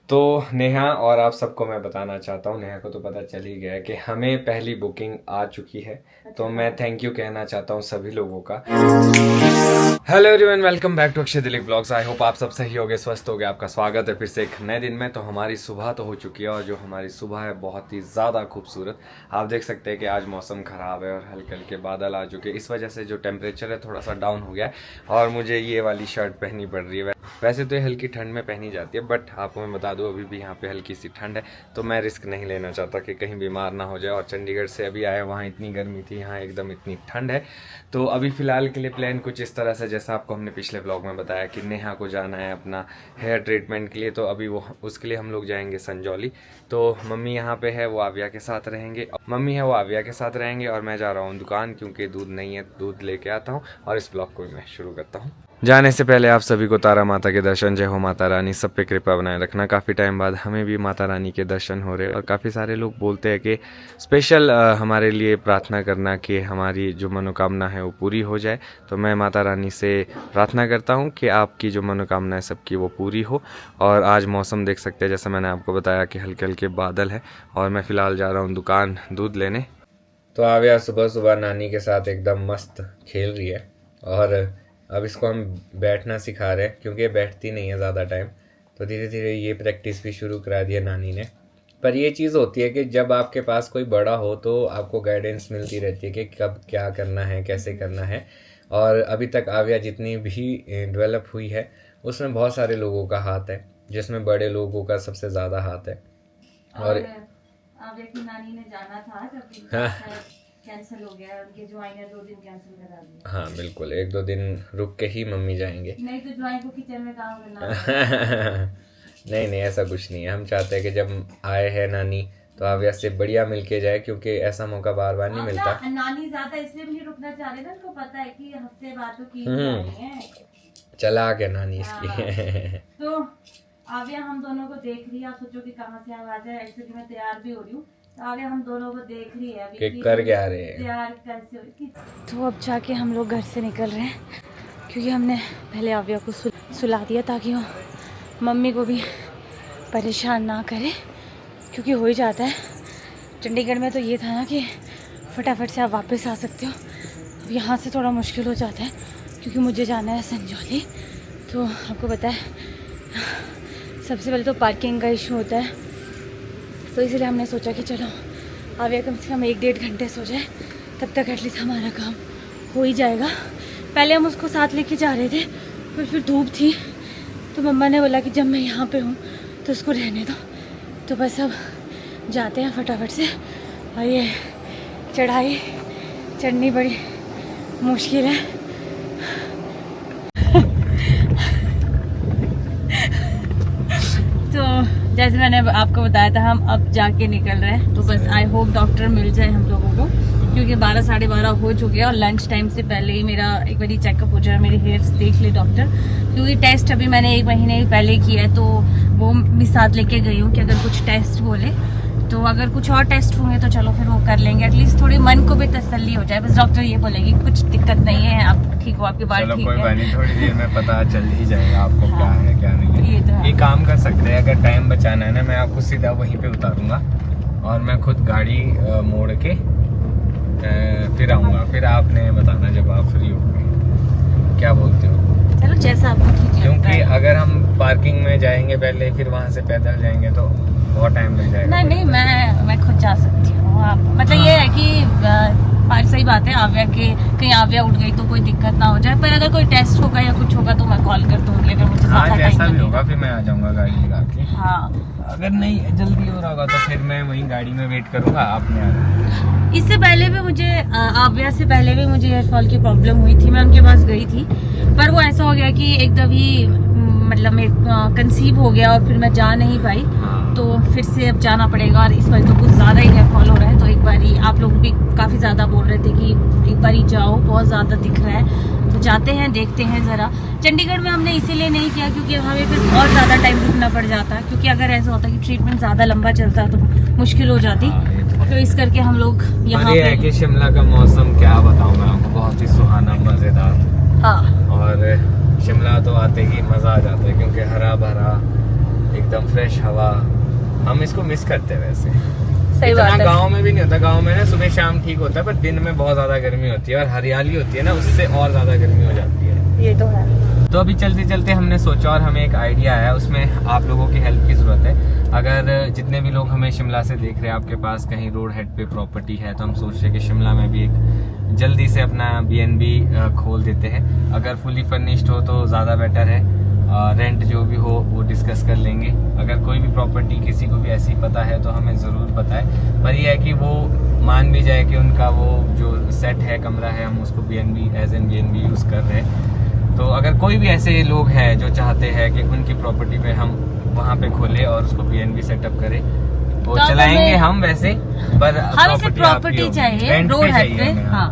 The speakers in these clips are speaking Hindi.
तो नेहा और आप सबको मैं बताना चाहता हूँ, नेहा को तो पता चल ही गया है कि हमें पहली बुकिंग आ चुकी है। तो मैं थैंक यू कहना चाहता हूँ सभी लोगों का। Hello everyone, welcome back to Akshay Dilip blogs. I hope आप सब सही होगे, स्वस्थ होगे। आपका स्वागत है फिर से एक नए दिन में। तो हमारी सुबह तो हो चुकी है और जो हमारी सुबह है बहुत ही ज़्यादा खूबसूरत। आप देख सकते हैं कि आज मौसम ख़राब है और हल्के हल्के बादल आ चुके हैं। इस वजह से जो टेम्परेचर है थोड़ा सा डाउन हो गया है और मुझे ये वाली शर्ट पहननी पड़ रही है। वैसे तो ये हल्की ठंड में पहनी जाती है, बट आपको मैं बता दूं अभी भी यहाँ पे हल्की सी ठंड है, तो मैं रिस्क नहीं लेना चाहता कि कहीं बीमार ना हो जाए। और चंडीगढ़ से अभी आया, वहाँ इतनी गर्मी थी, यहाँ एकदम इतनी ठंड है। तो अभी फ़िलहाल के लिए प्लान कुछ इस तरह से, जैसा आपको हमने पिछले ब्लॉग में बताया कि नेहा को जाना है अपना हेयर ट्रीटमेंट के लिए। तो अभी वो उसके लिए हम लोग जाएंगे संजौली। तो मम्मी यहाँ पे है, वो आविया के साथ रहेंगे। और मैं जा रहा हूँ दुकान, क्योंकि दूध नहीं है, दूध लेके आता हूँ और इस ब्लॉग को मैं शुरू करता हूँ। जाने से पहले आप सभी को तारा माता के दर्शन, जय हो माता रानी, सब पे कृपा बनाए रखना। काफ़ी टाइम बाद हमें भी माता रानी के दर्शन हो रहे हैं और काफ़ी सारे लोग बोलते हैं कि स्पेशल हमारे लिए प्रार्थना करना कि हमारी जो मनोकामना है वो पूरी हो जाए। तो मैं माता रानी से प्रार्थना करता हूँ कि आपकी जो मनोकामना है सबकी वो पूरी हो। और आज मौसम देख सकते हैं, जैसा मैंने आपको बताया कि हल्के हल्के बादल है। और मैं फ़िलहाल जा रहा हूँ दुकान दूध लेने। तो आविया सुबह सुबह नानी के साथ एकदम मस्त खेल रही है और अब इसको हम बैठना सिखा रहे हैं, क्योंकि ये बैठती नहीं है ज़्यादा टाइम। तो धीरे धीरे ये प्रैक्टिस भी शुरू करा दिया नानी ने। पर ये चीज़ होती है कि जब आपके पास कोई बड़ा हो तो आपको गाइडेंस मिलती रहती है कि कब क्या करना है, कैसे करना है। और अभी तक आविया जितनी भी डेवलप हुई है उसमें बहुत सारे लोगों का हाथ है, जिसमें बड़े लोगों का सबसे ज़्यादा हाथ है। और आविया की नानी ने जाना था, जब हाँ कैंसिल हो गया, उनके ज्वाइन ने 2 दिन कैंसिल करा दिया। हाँ बिल्कुल, 1-2 दिन रुक के ही मम्मी जाएंगे। नहीं तो ज्वाइन को किचन में काम करना नहीं नहीं, ऐसा कुछ नहीं है। हम चाहते हैं कि जब आए हैं नानी तो आविया से बढ़िया मिलके जाए, क्योंकि ऐसा मौका बार बार नहीं मिलता। नानी ज्यादा इसलिए भी नहीं रुकना चाह रहे ना, उनको पता है कि हफ्ते बाद तो की जानी है। चला के नानी इसकी तो आविया हम दोनों को देख रही है। आप सोचो कि कहाँ से आवाज है। एक्चुअली मैं तैयार भी हो रही हूँ, आगे हम दोनों को देख रही है अभी कि कर क्या रहे हैं, तैयार कैसे हो। तो अब जाके हम लोग घर से निकल रहे हैं, क्योंकि हमने पहले आविया को सुला दिया ताकि वो मम्मी को भी परेशान ना करे, क्योंकि हो ही जाता है। चंडीगढ़ में तो ये था ना कि फटाफट से आप वापस आ सकते हो। अब यहाँ से थोड़ा मुश्किल हो जाता है, क्योंकि मुझे जाना है संजौली। तो आपको पता है सबसे पहले तो पार्किंग का इशू होता है, तो इसलिए हमने सोचा कि चलो आविया कम से कम 1-1.5 घंटे सो जाए, तब तक एटलीस्ट हमारा काम हो ही जाएगा। पहले हम उसको साथ लेके जा रहे थे, पर फिर धूप थी तो मम्मा ने बोला कि जब मैं यहाँ पे हूँ तो उसको रहने दो। तो बस अब जाते हैं फटाफट से। और ये चढ़ाई चढ़नी बड़ी मुश्किल है। तो जैसे मैंने आपको बताया था, हम अब जाके निकल रहे हैं। तो बस आई होप डॉक्टर मिल जाए हम लोगों को, क्योंकि 12-12:30 हो चुके हैं और लंच टाइम से पहले ही मेरा एक बारी चेकअप हो जाए, मेरी हेयर्स देख ले डॉक्टर। क्योंकि टेस्ट अभी मैंने 1 महीने पहले किया है, तो वो भी साथ लेके गई हूँ कि अगर कुछ टेस्ट बोले तो अगर कुछ और टेस्ट होंगे तो चलो फिर वो कर लेंगे, एटलीस्ट थोड़ी मन को भी तसल्ली हो जाए। बस डॉक्टर ये बोलेगी कुछ दिक्कत नहीं है, आप ठीक हो, आपकी बात ठीक है। थोड़ी देर में पता चल ही जाएगा आपको क्या है क्या नहीं है। ये तो है। ये काम कर सकते हैं, अगर टाइम बचाना है ना, मैं आपको सीधा वहीं पे उतारूंगा और मैं खुद गाड़ी मोड़ के फिर आऊँगा। फिर आपने बताना जब आप फ्री होंगे, क्या बोलते हो? चलो जैसा आपको ठीक लगता है। क्योंकि अगर हम पार्किंग में जाएंगे पहले, फिर वहाँ से पैदल जाएंगे तो बहुत टाइम लग जाएगा। नहीं, मैं खुद जा सकती हूँ। आप मतलब ये है कि सही बात है, आविया के कहीं आविया उठ गई तो कोई दिक्कत ना हो जाए। पर अगर कोई टेस्ट होगा या कुछ होगा तो मैं कॉल कर दूंगी, अगर मुझे ज़्यादा टाइम जैसा भी होगा फिर मैं आ जाऊँगा गाड़ी लगा के। हाँ, अगर नहीं जल्दी हो रहा होगा तो फिर मैं वहीं गाड़ी में वेट करूँगा, आपने आना। इससे पहले भी मुझे आविया से पहले भी मुझे हेयर फॉल की प्रॉब्लम हुई थी। मैं उनके पास गई थी, पर वो ऐसा हो गया कि एकदम ही मतलब मैं कंसीव हो गया और फिर मैं जा नहीं पाई। तो फिर से अब जाना पड़ेगा और इस बार तो कुछ ज़्यादा ही हेयर फॉल हो रहा है। तो एक बारी आप लोग भी काफ़ी ज़्यादा बोल रहे थे कि एक बारी जाओ, बहुत ज़्यादा दिख रहा है। तो जाते हैं, देखते हैं ज़रा। चंडीगढ़ में हमने इसीलिए नहीं किया क्योंकि हमें फिर बहुत ज़्यादा टाइम रुकना पड़ जाता है, क्योंकि अगर ऐसा होता कि ट्रीटमेंट ज़्यादा लंबा चलता तो मुश्किल हो जाती। तो इस करके हम लोग यहाँ पे है कि शिमला का मौसम क्या बताऊँ मैं आपको, बहुत ही सुहाना, मज़ेदार। हाँ, और शिमला तो आते ही मज़ा आ जाता है, क्योंकि हरा भरा एकदम फ्रेश हवा, हम इसको मिस करते हैं वैसे। सही बात इतना है। गांव में भी नहीं होता, गांव में ना सुबह शाम ठीक होता है, पर दिन में बहुत ज्यादा गर्मी होती है, और हरियाली होती है ना, उससे और ज्यादा गर्मी हो जाती है। ये तो है। तो अभी चलते चलते हमने सोचा और हमें एक आइडिया आया, उसमें आप लोगों की हेल्प की ज़रूरत है। अगर जितने भी लोग हमें शिमला से देख रहे हैं, आपके पास कहीं रोड हेड पे प्रॉपर्टी है, तो हम सोच रहे हैं कि शिमला में भी एक जल्दी से अपना BNB खोल देते हैं। अगर फुली फर्निश्ड हो तो ज़्यादा बेटर है, रेंट जो भी हो वो डिस्कस कर लेंगे। अगर कोई भी प्रॉपर्टी किसी को भी ऐसी पता है तो हमें ज़रूर बताएं, पर यह है कि वो मान भी जाए कि उनका वो जो सेट है, कमरा है, हम उसको BNB as an BNB use कर रहे हैं। तो अगर कोई भी ऐसे लोग हैं जो चाहते हैं कि उनकी प्रॉपर्टी पे हम वहाँ पे खोले और उसको BNB सेटअप करें, वो तो चलाएंगे हम वैसे, पर हमें सिर्फ प्रॉपर्टी चाहिए रोड हेड पे। हाँ,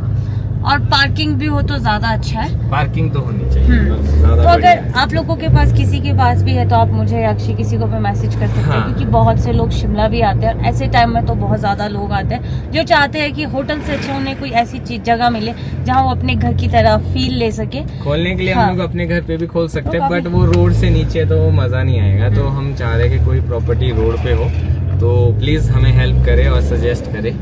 और पार्किंग भी हो तो ज्यादा अच्छा है। पार्किंग तो होनी चाहिए, बस तो ज़्यादा बढ़िया अगर है। आप लोगों के पास किसी के पास भी है तो आप मुझे अक्षय किसी को भी मैसेज कर सकते हैं, हाँ। क्योंकि बहुत से लोग शिमला भी आते हैं और ऐसे टाइम में तो बहुत ज्यादा लोग आते हैं जो चाहते हैं कि होटल से अच्छा उन्हें कोई ऐसी चीज जगह मिले जहाँ वो अपने घर की तरह फील ले सके। खोलने के लिए हाँ। हम लोग अपने घर पे भी खोल सकते हैं, तो बट वो रोड से नीचे तो मज़ा नहीं आएगा। तो हम चाह रहे हैं कि कोई प्रॉपर्टी रोड पे हो, तो प्लीज़ हमें हेल्प करें और सजेस्ट करें।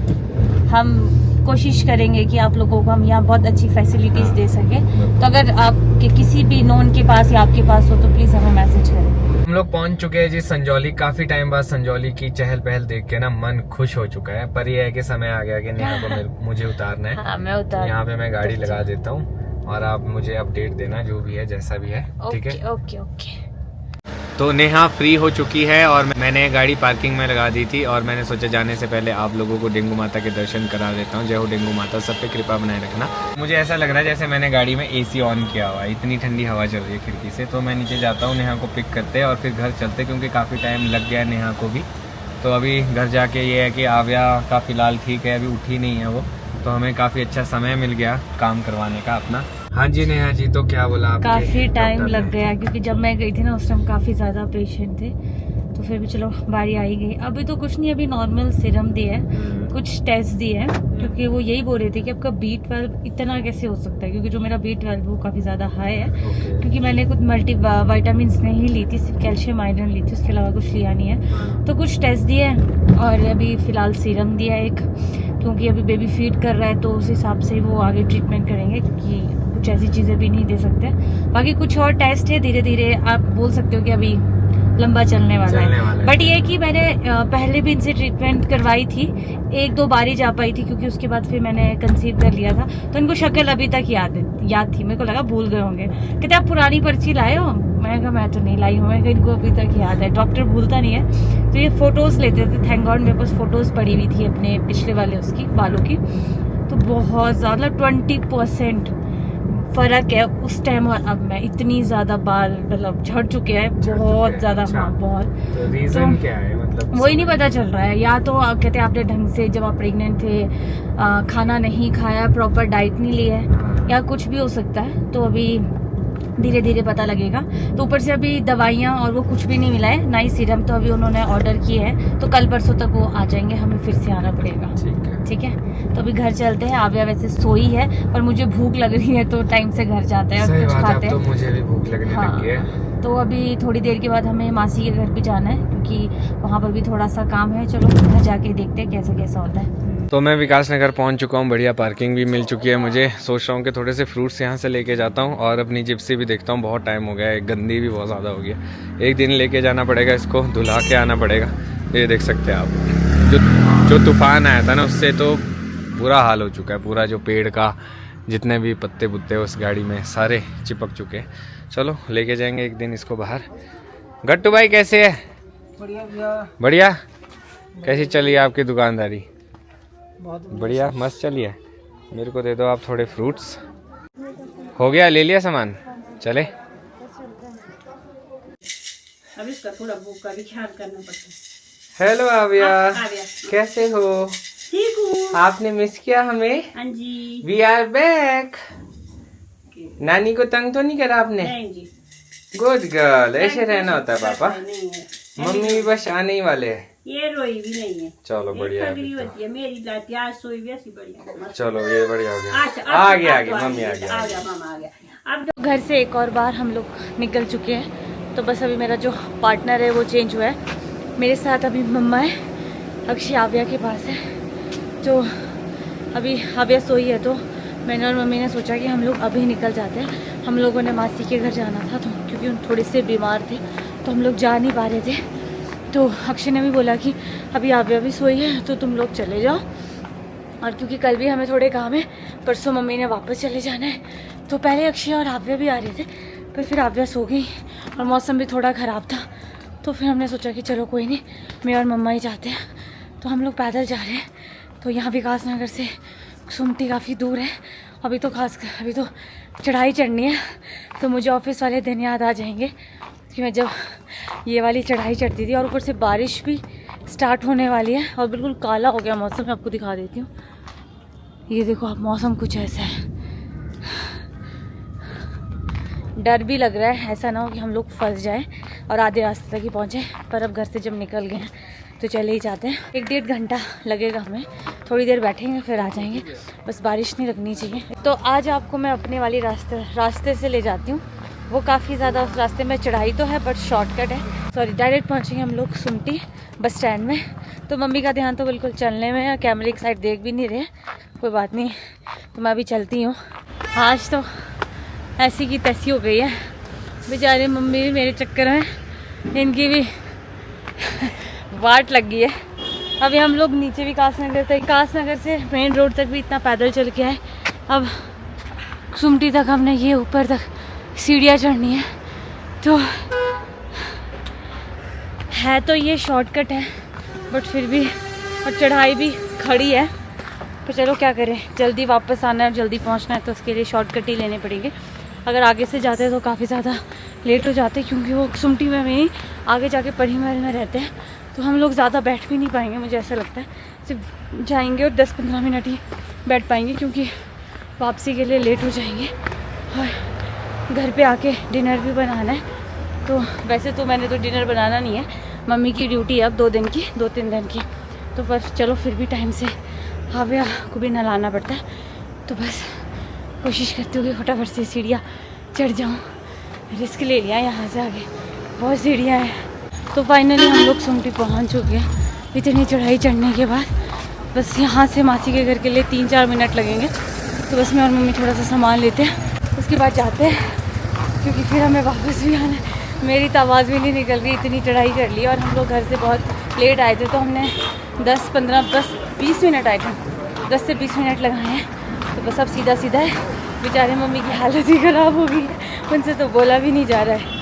हम कोशिश करेंगे कि आप लोगों को हम यहाँ बहुत अच्छी फैसिलिटीज दे सके। तो अगर आपके किसी भी नोन के पास या आपके पास हो तो प्लीज हमें मैसेज करें। हम लोग पहुंच चुके हैं जी संजौली। काफी टाइम बाद संजौली की चहल पहल देख के ना मन खुश हो चुका है, पर यह है कि समय आ गया कि नेहा को मुझे उतारना है। हाँ, मैं उतार। यहाँ पे मैं गाड़ी लगा देता हूँ और आप मुझे अपडेट देना जो भी है, जैसा भी है, ठीक है। Okay okay. तो नेहा फ्री हो चुकी है और मैंने गाड़ी पार्किंग में लगा दी थी, और मैंने सोचा जाने से पहले आप लोगों को डेंगू माता के दर्शन करा देता हूँ। जय हो डेंगू माता, सब पे कृपा बनाए रखना। मुझे ऐसा लग रहा है जैसे मैंने गाड़ी में AC ऑन किया हुआ है, इतनी ठंडी हवा चल रही है खिड़की से। तो मैं नीचे जाता हूँ, नेहा को पिक करते और फिर घर चलते, क्योंकि काफ़ी टाइम लग गया नेहा को भी। तो अभी घर जाके ये है कि आव्या का फ़िलहाल ठीक है, अभी उठी नहीं है वो, तो हमें काफ़ी अच्छा समय मिल गया काम करवाने का अपना। हाँ जी नेहा जी, तो क्या बोला आपके काफी टाइम डॉक्टर लग ने? गया, क्योंकि जब मैं गई थी ना उस टाइम काफी ज्यादा पेशेंट थे, तो फिर भी चलो बारी आई गई। अभी तो कुछ नहीं, अभी नॉर्मल सीरम दिए है, कुछ टेस्ट दिए हैं, क्योंकि वो यही बोल रहे थे कि आपका B12 इतना कैसे हो सकता है, क्योंकि जो मेरा B12 वो काफी ज्यादा हाई है। क्योंकि मैंने कुछ मल्टी वाइटामिन नहीं ली थी, सिर्फ कैल्शियम आयरन ली थी, उसके अलावा कुछ लिया नहीं है। तो कुछ टेस्ट दिए हैं और अभी फिलहाल सीरम दिया है एक, क्योंकि अभी बेबी फीड कर रहा है, तो उस हिसाब से वो आगे ट्रीटमेंट करेंगे, क्योंकि कुछ ऐसी चीज़ें भी नहीं दे सकते। बाकी कुछ और टेस्ट है, धीरे धीरे आप बोल सकते हो कि अभी लंबा चलने वाला है। बट ये कि मैंने पहले भी इनसे ट्रीटमेंट करवाई थी, 1-2 बार ही जा पाई थी, क्योंकि उसके बाद फिर मैंने कंसीव कर लिया था। तो इनको शक्ल अभी तक याद थी, मेरे को लगा भूल गए होंगे। कहते आप पुरानी पर्ची लाए हो? मैं कहा मैं तो नहीं लाई हूँ, मैं कहा इनको अभी तक याद है, डॉक्टर भूलता नहीं है। तो ये फोटोज़ लेते थे, थैंक गॉड मेरे पास फोटोज़ पड़ी हुई थी अपने पिछले वाले उसकी बालों की। तो बहुत ज़्यादा 20% फर्क है उस टाइम और अब में, इतनी ज्यादा बाल मतलब झड़ चुके हैं बहुत ज्यादा। अच्छा। हाँ बहुत। तो रीजन तो क्या है, मतलब वही नहीं पता चल रहा है, या तो आप कहते हैं आपने ढंग से जब आप प्रेग्नेंट थे खाना नहीं खाया, प्रॉपर डाइट नहीं ली है, या कुछ भी हो सकता है। तो अभी धीरे धीरे पता लगेगा। तो ऊपर से अभी दवाइयाँ और वो कुछ भी नहीं मिला है, ना ही सीरम तो अभी उन्होंने ऑर्डर किए हैं, तो कल परसों तक वो आ जाएंगे, हमें फिर से आना पड़ेगा। ठीक है, तो अभी घर चलते हैं। आव्या वैसे सोई है, पर मुझे भूख लग रही है, तो टाइम से घर जाते हैं और कुछ खाते हैं। तो मुझे भी भूख लगने हाँ, लगी है। तो अभी थोड़ी देर के बाद हमें मासी के घर भी जाना है, क्योंकि वहाँ पर भी थोड़ा सा काम है। चलो घर जाके देखते हैं कैसा कैसा होता है। तो मैं विकास नगर पहुंच चुका हूं, बढ़िया पार्किंग भी मिल चुकी है मुझे। सोच रहा हूं कि थोड़े से फ्रूट्स यहां से लेके जाता हूं और अपनी जिप्सी भी देखता हूं, बहुत टाइम हो गया है, गंदी भी बहुत ज़्यादा हो गई है। एक दिन लेके जाना पड़ेगा, इसको धुला के आना पड़ेगा। ये देख सकते हैं आप, जो तूफान आया था ना, उससे तो बुरा हाल हो चुका है। पूरा जो पेड़ का जितने भी पत्ते पुत्ते उस गाड़ी में सारे चिपक चुके हैं। चलो लेके जाएंगे एक दिन इसको बाहर। गट्टू भाई कैसे है? बढ़िया। कैसी चली आपकी दुकानदारी? बढ़िया, मस्त चली है। मेरे को दे दो आप थोड़े फ्रूट्स। हो गया, ले लिया सामान, चले। अब इसका थोड़ा भूख का भी ख्याल करना पड़ता है। हेलो आव्या, आव्या। कैसे हो? ठीक हूँ। आपने मिस किया हमें? हाँ जी। We are back. नानी को तंग तो नहीं करा आपने? नहीं जी। गुड गर्ल, ऐसे रहना होता है पापा। नहीं है। मम्मी भी बस आने ही वाले हैं। ये रोई भी नहीं है। चलो बढ़िया है पगड़ी फिर होती है मेरी लाती, आज सोई भी ऐसी बढ़िया। तो। चलो ये बढ़िया हो गया। अच्छा, आ गया अब तो मम्मी आ गया। आ गया, मामा आ गया। अब घर से एक और बार हम लोग निकल चुके हैं, तो बस अभी मेरा जो पार्टनर है वो चेंज हुआ है। मेरे साथ अभी मम्मा है, अक्षय आव्या के पास है। तो अभी आव्या सोई है, तो मैंने और मम्मी ने सोचा कि हम लोग अभी निकल जाते हैं। हम लोगों ने मासी के घर जाना था, तो क्योंकि उन थोड़े से बीमार थे तो हम लोग जा नहीं पा रहे थे। तो अक्षय ने भी बोला कि अभी आव्या भी सोई है तो तुम लोग चले जाओ, और क्योंकि कल भी हमें थोड़े काम है, परसों मम्मी ने वापस चले जाना है। तो पहले अक्षय और आव्या भी आ रहे थे, पर फिर आव्या सो गई और मौसम भी थोड़ा ख़राब था। तो फिर हमने सोचा कि चलो कोई नहीं, मैं और मम्मा ही जाते हैं। तो हम लोग पैदल जा रहे हैं। तो यहाँ विकास नगर से सुमटी काफ़ी दूर है। अभी तो चढ़ाई चढ़नी है, तो मुझे ऑफिस वाले दिन याद आ जाएंगे कि मैं जब ये वाली चढ़ाई चढ़ती थी। और ऊपर से बारिश भी स्टार्ट होने वाली है और बिल्कुल काला हो गया मौसम। मैं आपको दिखा देती हूँ, ये देखो आप, मौसम कुछ ऐसा है। डर भी लग रहा है, ऐसा ना हो कि हम लोग फंस जाएं और आधे रास्ते तक ही पहुँचे। पर अब घर से जब निकल गए हैं तो चले ही जाते हैं। 1-1.5 घंटा लगेगा हमें, थोड़ी देर बैठेंगे फिर आ जाएंगे। बस बारिश नहीं लगनी चाहिए। तो आज आपको मैं अपने वाली रास्ते से ले जाती हूँ। वो काफ़ी ज़्यादा, उस रास्ते में चढ़ाई तो है बट शॉर्टकट है। सॉरी, डायरेक्ट पहुँचेंगे हम लोग सुमटी बस स्टैंड में। तो मम्मी का ध्यान तो बिल्कुल चलने में है, कैमरे की साइड देख भी नहीं रहे। कोई बात नहीं, तो मैं अभी चलती हूँ। आज तो ऐसी की तैसी हो गई है बेचारे मम्मी भी मेरे चक्कर में, इनकी भी वाट लग गई है। अभी हम लोग नीचे विकास नगर से मेन रोड तक भी इतना पैदल चल के आए। अब सुमटी तक हमने ये ऊपर तक सीढ़ियाँ चढ़नी है। तो है तो ये शॉर्टकट है बट फिर भी, और चढ़ाई भी खड़ी है। तो चलो क्या करें, जल्दी वापस आना है, जल्दी पहुंचना है, तो उसके लिए शॉर्टकट ही लेने पड़ेंगे। अगर आगे से जाते तो काफ़ी ज़्यादा लेट हो जाते, क्योंकि वो सुमटी में नहीं, आगे जाके पढ़ी महल में रहते हैं। तो हम लोग ज़्यादा बैठ भी नहीं पाएंगे, मुझे ऐसा लगता है। सिर्फ जाएंगे और 10-15 मिनट ही बैठ पाएंगे, क्योंकि वापसी के लिए लेट हो जाएंगे। और घर पे आके डिनर भी बनाना है। तो वैसे तो मैंने तो डिनर बनाना नहीं है, मम्मी की ड्यूटी है अब 2-3 दिन की। तो बस चलो, फिर भी टाइम से आव्या को भी नहलाना पड़ता है। तो बस कोशिश करती हूँ कि फटाफट से सीढ़ियाँ चढ़ जाऊँ। रिस्क ले लिया यहाँ से, आगे बहुत सीढ़ियाँ हैं। तो फाइनली हम लोग सुमटी पहुँच चुके हैं। इतनी चढ़ाई चढ़ने के बाद बस यहाँ से मासी के घर के लिए 3-4 मिनट लगेंगे। तो बस मैं और मम्मी थोड़ा सा सामान लेते हैं, उसके बाद जाते हैं, क्योंकि फिर हमें वापस भी आना है। मेरी तो आवाज़ भी नहीं निकल रही, इतनी चढ़ाई चढ़ ली। और हम लोग घर से बहुत लेट आए थे, तो हमने 10-20 मिनट आए थे, 10 से 20 मिनट लगाए हैं। तो बस अब सीधा है। बेचारे मम्मी की हालत ही ख़राब हो गई है, उनसे तो बोला भी नहीं जा रहा है।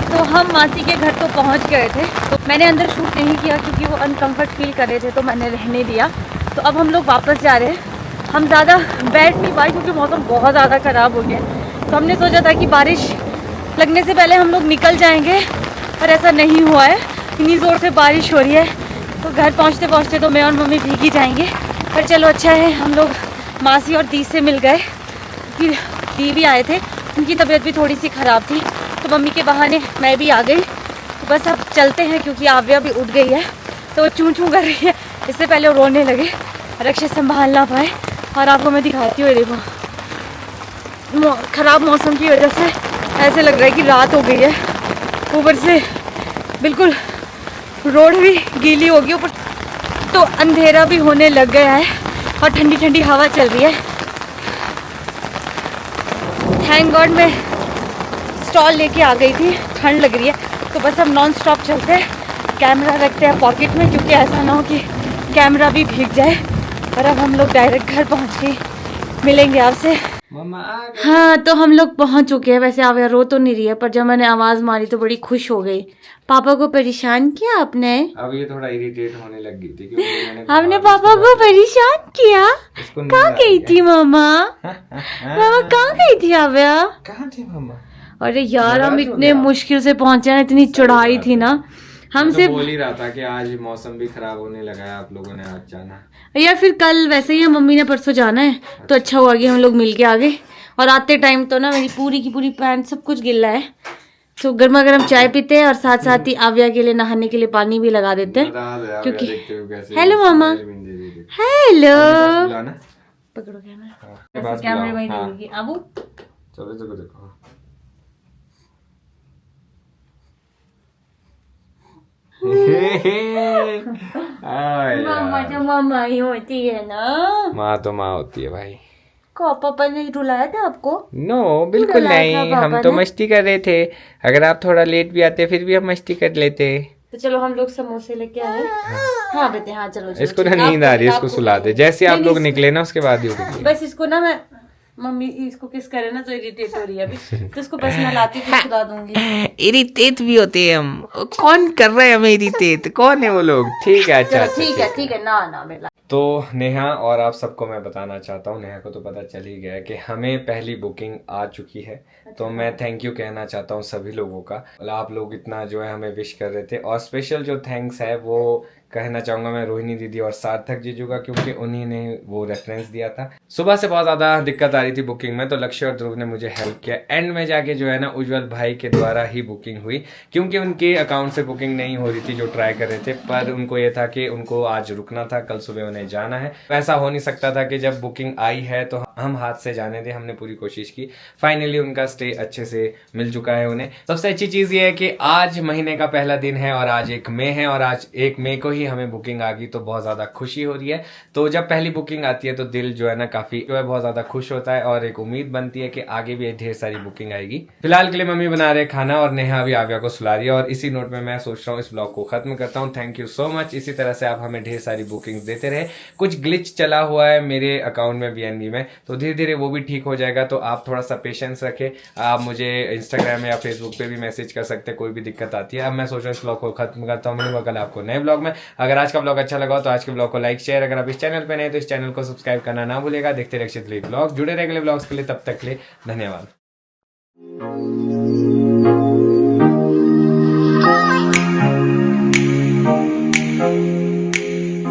तो हम मासी के घर तो पहुंच गए थे। तो मैंने अंदर शूट नहीं किया क्योंकि वो अनकम्फर्ट फील कर रहे थे, तो मैंने रहने दिया। तो अब हम लोग वापस जा रहे हैं। हम ज़्यादा बैठ नहीं पाए क्योंकि मौसम बहुत ज़्यादा ख़राब हो गया। तो हमने सोचा था कि बारिश लगने से पहले हम लोग निकल जाएंगे, पर ऐसा नहीं हुआ है। इतनी ज़ोर से बारिश हो रही है, तो घर पहुँचते तो मैं और मम्मी भीग ही जाएंगे। पर चलो अच्छा है, हम लोग मासी और दी से मिल गए। फिर दी भी आए थे, उनकी तबीयत भी थोड़ी सी ख़राब थी, तो मम्मी के बहाने मैं भी आ गई। तो बस अब चलते हैं, क्योंकि आव्या भी उठ गई है, तो वो चूँ चूँ कर रही है। इससे पहले वो रोने लगे, रक्षे संभाल ना पाए। और आपको मैं दिखाती हूँ, देखो ख़राब मौसम की वजह से ऐसे लग रहा है कि रात हो गई है। ऊपर से बिल्कुल रोड भी गीली होगी, ऊपर तो अंधेरा भी होने लग गया है और ठंडी ठंडी हवा चल रही है। थैंक गॉड मैं स्टॉल लेके आ गई थी, ठंड लग रही है। तो बस हम नॉन स्टॉप चलते हैं, कैमरा रखते हैं पॉकेट में, क्योंकि ऐसा ना हो कि कैमरा भी भीग जाए। और अब हम लोग डायरेक्ट घर पहुंच के मिलेंगे आपसे। हाँ, तो हम लोग पहुंच चुके हैं। वैसे आव्या रो तो नहीं रही है, पर जब मैंने आवाज़ मारी तो बड़ी खुश हो गई। पापा को परेशान किया आपने? अब ये थोड़ा इरिटेट होने लग गई थी क्योंकि आपने पापा को परेशान किया? कहाँ गई थी मामा? मामा कहाँ गई थी आव्या? कहाँ थी मामा? अरे यार, हम इतने मुश्किल से पहुंचे हैं, इतनी चढ़ाई थी ना। हम सिर्फ बोल ही रहा था कि आज मौसम भी खराब होने लगा है, आप लोगों ने आज जाना, या फिर कल, वैसे ही मम्मी ने परसों जाना है। तो अच्छा हुआ कि हम लोग मिल के आ गए। और आते टाइम तो ना मेरी पूरी की पूरी पैंट सब कुछ गिल्ला है। तो गर्मा गर्म चाय पीते हैं और साथ साथ ही आव्या के लिए नहाने के लिए पानी भी लगा देते हैं, क्योंकि हेलो मामा, हेलो, पकड़ो कैमरा, कैमरे में देगी। अब चलो देखो मामा तो मामा ही होती है ना। माँ तो माँ होती है भाई। को पापा ने रुलाया था आपको? नो बिल्कुल रुलाया था नहीं, पापा हम तो ने? मस्ती कर रहे थे। अगर आप थोड़ा लेट भी आते फिर भी हम मस्ती कर लेते। तो चलो हम लोग समोसे लेके आए। हाँ बेटे हाँ चलो चलो, इसको ठीक ना है, नींद आप आ रही है, इसको आपको सुला दे। नहीं, जैसे आप नहीं, लोग नहीं, निकले ना उसके बाद ही उठेगी। बस इसको ना मैं मम्मी इसको किस करे ना तो इरिटेट हो रही है अभी, तो इसको बस नहलाती फिर सुला दूंगी। इरिटेट भी होते हैं हम। कौन कर रहा है हमें इरिटेट? कौन है वो लोग? ठीक है, अच्छा चलो अच्छा, ठीक है ठीक है, ना ना बेटा। तो नेहा और आप सबको मैं बताना चाहता हूँ, नेहा को तो पता चल ही गया है कि हमें पहली बुकिंग आ चुकी है। तो मैं थैंक यू कहना चाहता हूँ सभी लोगों का। मतलब आप लोग इतना जो है हमें विश कर रहे थे, और स्पेशल जो थैंक्स है वो कहना चाहूंगा मैं रोहिणी दीदी और सार्थक जीजू का, क्योंकि उन्हीं ने वो रेफरेंस दिया था। सुबह से बहुत ज्यादा दिक्कत आ रही थी बुकिंग में, तो लक्ष्य और ध्रुव ने मुझे हेल्प किया। एंड में जाके जो है ना उज्जवल भाई के द्वारा ही बुकिंग हुई, क्योंकि उनके अकाउंट से बुकिंग नहीं हो रही थी जो ट्राई कर रहे थे। पर उनको ये था कि उनको आज रुकना था, कल सुबह उन्हें जाना है। ऐसा हो नहीं सकता था कि जब बुकिंग आई है तो हम हाथ से जाने दें। हमने पूरी कोशिश की, फाइनली उनका स्टे अच्छे से मिल चुका है उन्हें। सबसे अच्छी चीज ये है कि आज महीने का पहला दिन है और आज 1 मई है, और आज 1 मई को ही हमें बुकिंग आ गई, तो बहुत ज्यादा खुशी हो रही है। तो जब पहली बुकिंग आती है तो दिल जो है ना काफी जो है बहुत ज्यादा खुश होता है, और एक उम्मीद बनती है कि आगे भी ढेर सारी बुकिंग आएगी। फिलहाल के लिए मम्मी बना रहे खाना और नेहा भी आव्या को सुला रही है, और इसी नोट में मैं सोच रहा हूँ इस ब्लॉग को खत्म करता हूँ। Thank you so much. इसी तरह से आप हमें ढेर सारी बुकिंग देते रहे। कुछ ग्लिच चला हुआ है मेरे अकाउंट में बीएनबी में, तो धीरे धीरे वो भी ठीक हो जाएगा। तो आप थोड़ा सा पेशेंस रखें। आप मुझे इंस्टाग्राम या फेसबुक पे भी मैसेज कर सकते हैं, कोई भी दिक्कत आती है। अब मैं सोच रहा हूँ इस ब्लॉग को खत्म करता हूँ। मिलूंगा कल आपको नए ब्लॉग में। अगर आज का ब्लॉग अच्छा लगा तो आज के ब्लॉग को लाइक शेयर, अगर आप इस चैनल पे नए तो इस चैनल को सब्सक्राइब करना ना भूलेगा। देखते रहिए ब्लॉग, जुड़े रहे अगले ब्लॉग्स के लिए। तब तक के लिए धन्यवाद।